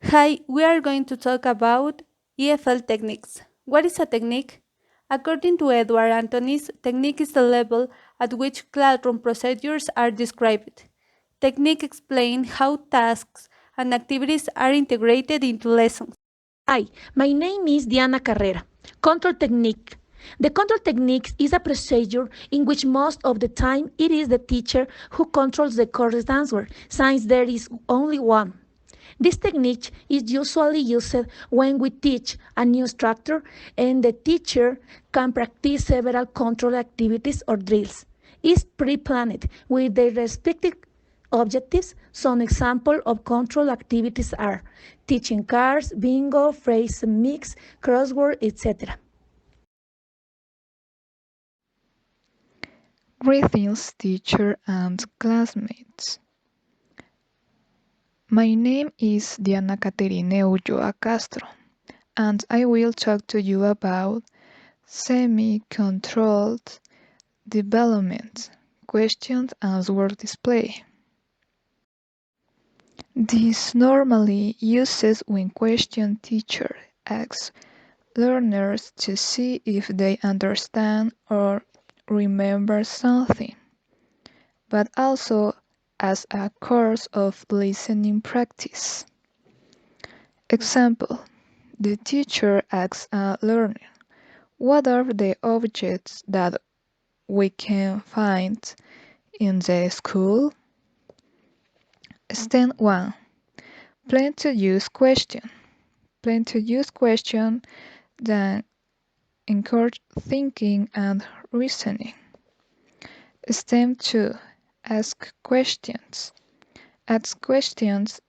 Hi, we are going to talk about Efl Techniques. What is a technique? According to Edward Anthony's, technique is the level at which classroom procedures are described. Technique explains how tasks and activities are integrated into lessons. Hi, my name is Diana Carrera. Control technique. The control technique is a procedure in which most of the time it is the teacher who controls the correct answer, since there is only one. This technique is usually used when we teach a new structure and the teacher can practice several control activities or drills. It's pre-planned with their respective objectives. Some examples of control activities are teaching cards, bingo, phrase mix, crossword, etc. Greetings, teacher and classmates. My name is Diana Caterine Ulloa Castro, and I will talk to you about semi-controlled development, question-answer display. This normally uses when question teacher asks learners to see if they understand or remember something, but also as a course of listening practice. Example: the teacher asks a learner, "What are the objects that we can find in the school?" Step 1. Plan to use question. Plan to use question that encourage thinking and reasoning. Step 2. Ask questions. Ask questions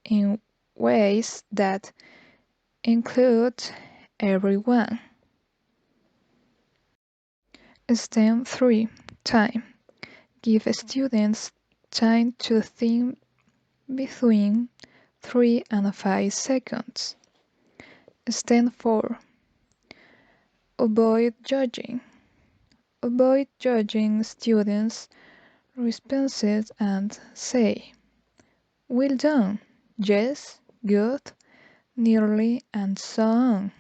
in ways that include everyone. Step 3. Time. Give students time to think between 3 and 5 seconds. Step 4. Avoid judging. Avoid judging students' responses and say, "Well done," "Yes," "Good," "Nearly," and so on.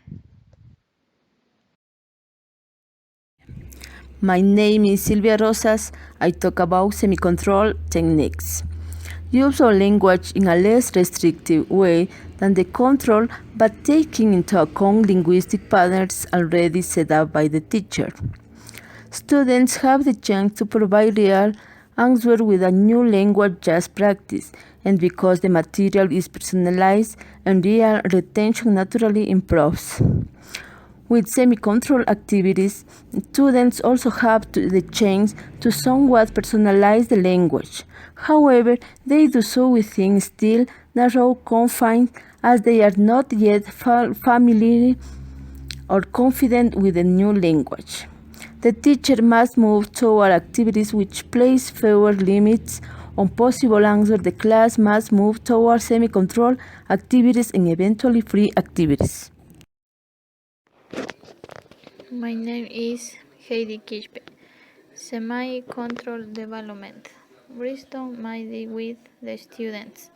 My name is Silvia Rosas. I talk about semi-control techniques. Use of language in a less restrictive way than the control, but taking into account linguistic patterns already set up by the teacher. Students have the chance to provide real answers with a new language just practice, and because the material is personalized and real, retention naturally improves. With semi-controlled activities, students also have the chance to somewhat personalize the language. However, they do so within still narrow confines as they are not yet familiar or confident with the new language. The teacher must move toward activities which place fewer limits on possible answers. The class must move toward semi-controlled activities and eventually free activities. My name is Heidi Kishpe. Semi-controlled development. Brainstorm my day with the students.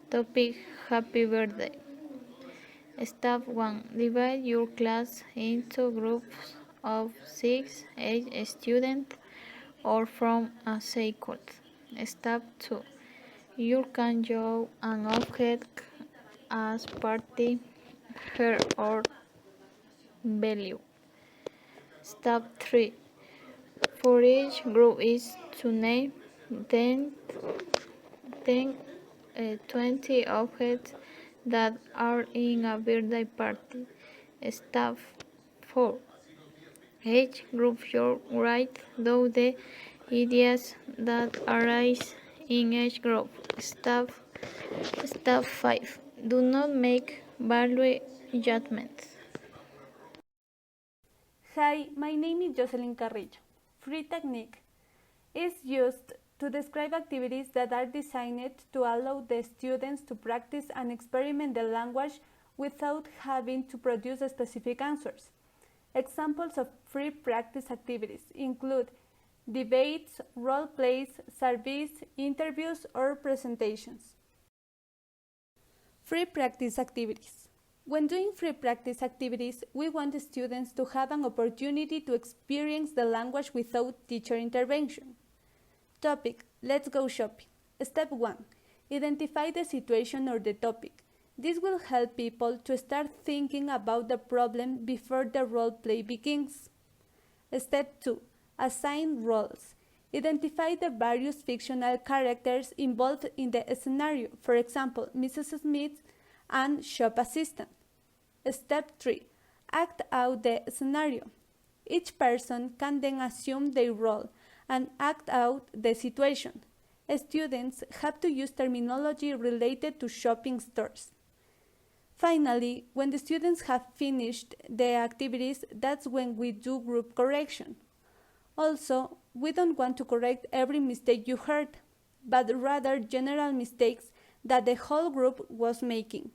Topic: Happy birthday. Step 1. Divide your class into groups of 6, 8 students or from a circle. Step 2. You can draw an object as party, her or value. Step 3. For each group is to name 10, 20 objects that are in a birthday party. Step 4. Each group should write down the ideas that arise in each group. Step 5. Do not make value judgments. Hi, my name is Jocelyn Carrillo. Free technique is used to describe activities that are designed to allow the students to practice and experiment the language without having to produce specific answers. Examples of free practice activities include debates, role plays, surveys, interviews, or presentations. Free practice activities. When doing free practice activities, we want the students to have an opportunity to experience the language without teacher intervention. Topic: Let's go shopping. Step 1. Identify the situation or the topic. This will help people to start thinking about the problem before the role play begins. Step 2. Assign roles. Identify the various fictional characters involved in the scenario, for example, Mrs. Smith and shop assistant. Step 3. Act out the scenario. Each person can then assume their role and act out the situation. Students have to use terminology related to shopping stores. Finally, when the students have finished the activities, that's when we do group correction. Also, we don't want to correct every mistake you heard, but rather general mistakes that the whole group was making.